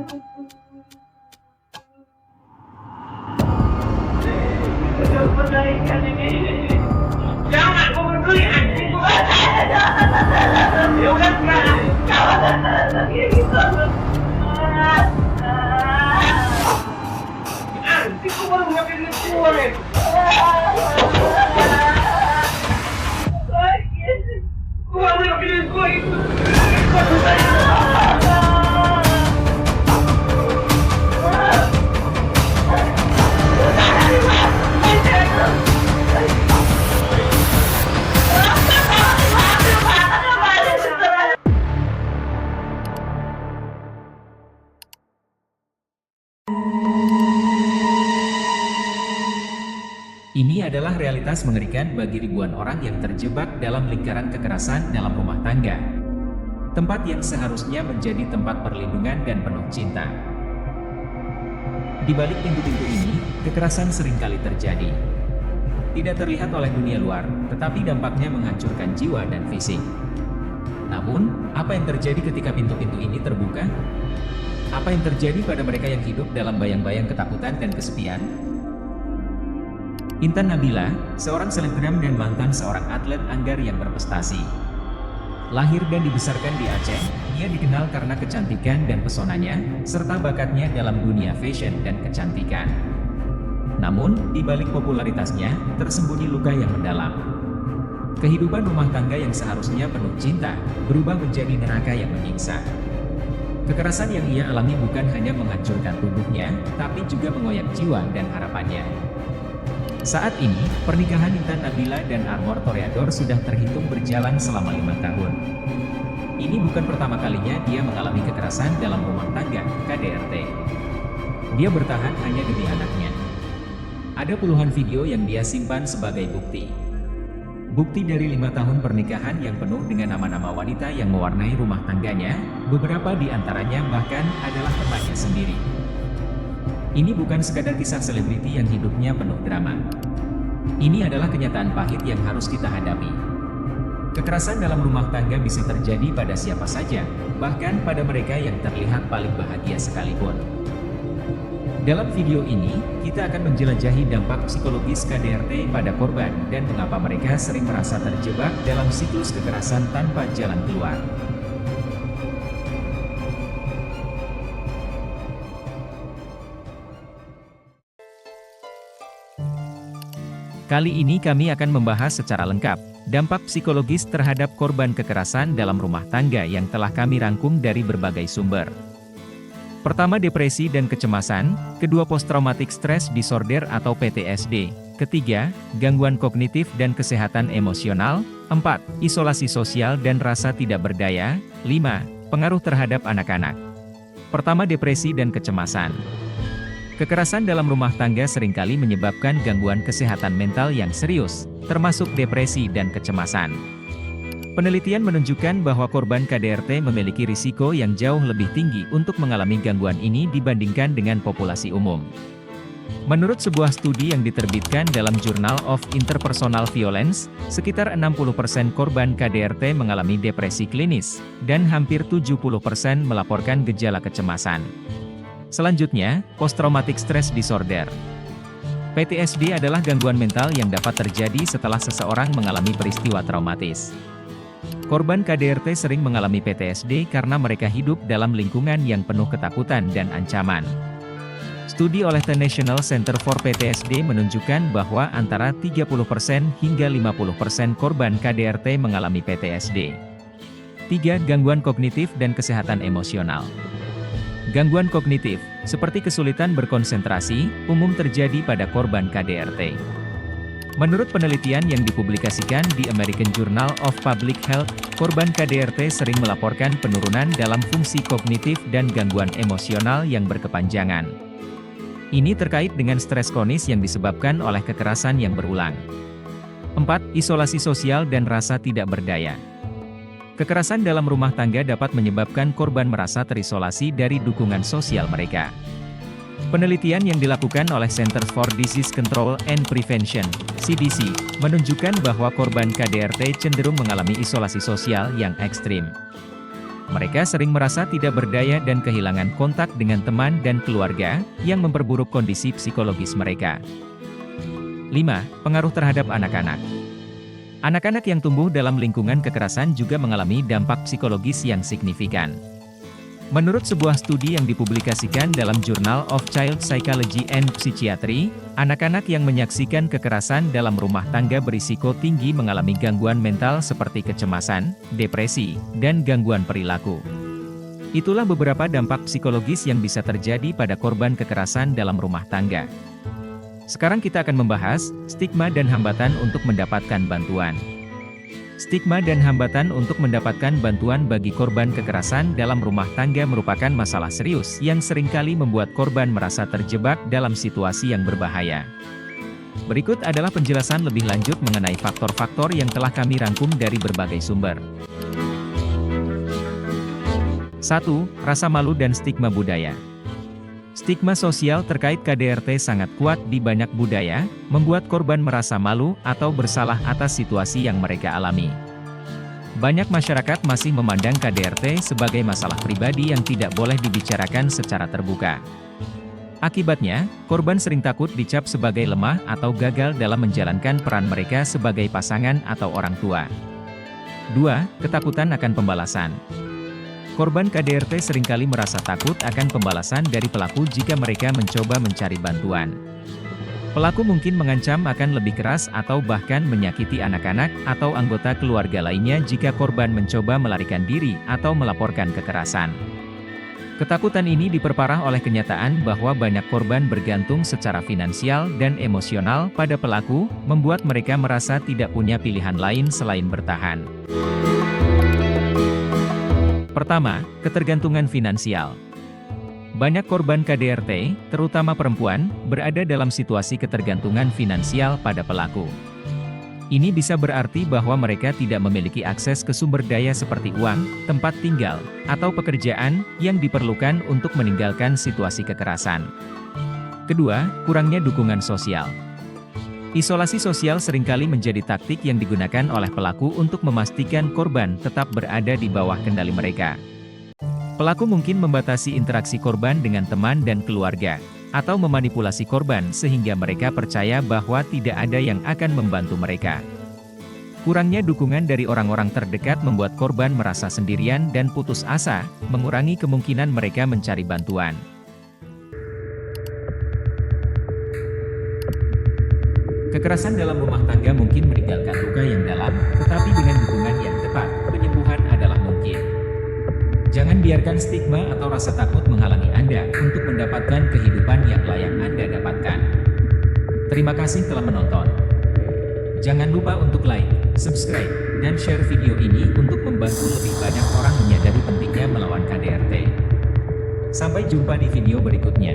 Jangan membunuh anjingku. Ya udah sekarang. Anjingku baru makin keluar ya. Gua mau makin gua itu. Ini adalah realitas mengerikan bagi ribuan orang yang terjebak dalam lingkaran kekerasan dalam rumah tangga. Tempat yang seharusnya menjadi tempat perlindungan dan penuh cinta. Di balik pintu-pintu ini, kekerasan seringkali terjadi. Tidak terlihat oleh dunia luar, tetapi dampaknya menghancurkan jiwa dan fisik. Namun, apa yang terjadi ketika pintu-pintu ini terbuka? Apa yang terjadi pada mereka yang hidup dalam bayang-bayang ketakutan dan kesepian? Intan Nabila, seorang selebgram dan mantan seorang atlet anggar yang berprestasi. Lahir dan dibesarkan di Aceh, ia dikenal karena kecantikan dan pesonanya, serta bakatnya dalam dunia fashion dan kecantikan. Namun, di balik popularitasnya, tersembunyi luka yang mendalam. Kehidupan rumah tangga yang seharusnya penuh cinta, berubah menjadi neraka yang menyiksa. Kekerasan yang ia alami bukan hanya menghancurkan tubuhnya, tapi juga mengoyak jiwa dan harapannya. Saat ini, pernikahan Intan Nabila dan Armor Toreador sudah terhitung berjalan selama 5 tahun. Ini bukan pertama kalinya dia mengalami kekerasan dalam rumah tangga, KDRT. Dia bertahan hanya demi anaknya. Ada puluhan video yang dia simpan sebagai bukti. Bukti dari 5 tahun pernikahan yang penuh dengan nama-nama wanita yang mewarnai rumah tangganya, beberapa di antaranya bahkan adalah temannya sendiri. Ini bukan sekadar kisah selebriti yang hidupnya penuh drama. Ini adalah kenyataan pahit yang harus kita hadapi. Kekerasan dalam rumah tangga bisa terjadi pada siapa saja, bahkan pada mereka yang terlihat paling bahagia sekalipun. Dalam video ini, kita akan menjelajahi dampak psikologis KDRT pada korban dan mengapa mereka sering merasa terjebak dalam siklus kekerasan tanpa jalan keluar. Kali ini kami akan membahas secara lengkap dampak psikologis terhadap korban kekerasan dalam rumah tangga yang telah kami rangkum dari berbagai sumber. Pertama, depresi dan kecemasan. Kedua, post-traumatic stress disorder atau PTSD. Ketiga, gangguan kognitif dan kesehatan emosional. 4. Isolasi sosial dan rasa tidak berdaya. 5. Pengaruh terhadap anak-anak. Pertama, depresi dan kecemasan. Kekerasan dalam rumah tangga seringkali menyebabkan gangguan kesehatan mental yang serius, termasuk depresi dan kecemasan. Penelitian menunjukkan bahwa korban KDRT memiliki risiko yang jauh lebih tinggi untuk mengalami gangguan ini dibandingkan dengan populasi umum. Menurut sebuah studi yang diterbitkan dalam Journal of Interpersonal Violence, sekitar 60% korban KDRT mengalami depresi klinis, dan hampir 70% melaporkan gejala kecemasan. Selanjutnya, post-traumatic stress disorder. PTSD adalah gangguan mental yang dapat terjadi setelah seseorang mengalami peristiwa traumatis. Korban KDRT sering mengalami PTSD karena mereka hidup dalam lingkungan yang penuh ketakutan dan ancaman. Studi oleh The National Center for PTSD menunjukkan bahwa antara 30% hingga 50% korban KDRT mengalami PTSD. 3. Gangguan kognitif dan kesehatan emosional. Gangguan kognitif, seperti kesulitan berkonsentrasi, umum terjadi pada korban KDRT. Menurut penelitian yang dipublikasikan di American Journal of Public Health, korban KDRT sering melaporkan penurunan dalam fungsi kognitif dan gangguan emosional yang berkepanjangan. Ini terkait dengan stres kronis yang disebabkan oleh kekerasan yang berulang. 4. Isolasi sosial dan rasa tidak berdaya. Kekerasan dalam rumah tangga dapat menyebabkan korban merasa terisolasi dari dukungan sosial mereka. Penelitian yang dilakukan oleh Center for Disease Control and Prevention, CDC, menunjukkan bahwa korban KDRT cenderung mengalami isolasi sosial yang ekstrim. Mereka sering merasa tidak berdaya dan kehilangan kontak dengan teman dan keluarga, yang memperburuk kondisi psikologis mereka. 5. Pengaruh terhadap anak-anak. Anak-anak yang tumbuh dalam lingkungan kekerasan juga mengalami dampak psikologis yang signifikan. Menurut sebuah studi yang dipublikasikan dalam Journal of Child Psychology and Psychiatry, anak-anak yang menyaksikan kekerasan dalam rumah tangga berisiko tinggi mengalami gangguan mental seperti kecemasan, depresi, dan gangguan perilaku. Itulah beberapa dampak psikologis yang bisa terjadi pada korban kekerasan dalam rumah tangga. Sekarang kita akan membahas stigma dan hambatan untuk mendapatkan bantuan. Stigma dan hambatan untuk mendapatkan bantuan bagi korban kekerasan dalam rumah tangga merupakan masalah serius yang seringkali membuat korban merasa terjebak dalam situasi yang berbahaya. Berikut adalah penjelasan lebih lanjut mengenai faktor-faktor yang telah kami rangkum dari berbagai sumber. 1. Rasa malu dan stigma budaya. Stigma sosial terkait KDRT sangat kuat di banyak budaya, membuat korban merasa malu atau bersalah atas situasi yang mereka alami. Banyak masyarakat masih memandang KDRT sebagai masalah pribadi yang tidak boleh dibicarakan secara terbuka. Akibatnya, korban sering takut dicap sebagai lemah atau gagal dalam menjalankan peran mereka sebagai pasangan atau orang tua. 2. Ketakutan akan pembalasan. Korban KDRT seringkali merasa takut akan pembalasan dari pelaku jika mereka mencoba mencari bantuan. Pelaku mungkin mengancam akan lebih keras atau bahkan menyakiti anak-anak atau anggota keluarga lainnya jika korban mencoba melarikan diri atau melaporkan kekerasan. Ketakutan ini diperparah oleh kenyataan bahwa banyak korban bergantung secara finansial dan emosional pada pelaku, membuat mereka merasa tidak punya pilihan lain selain bertahan. Pertama, ketergantungan finansial. Banyak korban KDRT, terutama perempuan, berada dalam situasi ketergantungan finansial pada pelaku. Ini bisa berarti bahwa mereka tidak memiliki akses ke sumber daya seperti uang, tempat tinggal, atau pekerjaan yang diperlukan untuk meninggalkan situasi kekerasan. Kedua, kurangnya dukungan sosial. Isolasi sosial seringkali menjadi taktik yang digunakan oleh pelaku untuk memastikan korban tetap berada di bawah kendali mereka. Pelaku mungkin membatasi interaksi korban dengan teman dan keluarga, atau memanipulasi korban sehingga mereka percaya bahwa tidak ada yang akan membantu mereka. Kurangnya dukungan dari orang-orang terdekat membuat korban merasa sendirian dan putus asa, mengurangi kemungkinan mereka mencari bantuan. Kekerasan dalam rumah tangga mungkin meninggalkan luka yang dalam, tetapi dengan dukungan yang tepat, penyembuhan adalah mungkin. Jangan biarkan stigma atau rasa takut menghalangi Anda untuk mendapatkan kehidupan yang layak Anda dapatkan. Terima kasih telah menonton. Jangan lupa untuk like, subscribe, dan share video ini untuk membantu lebih banyak orang menyadari pentingnya melawan KDRT. Sampai jumpa di video berikutnya.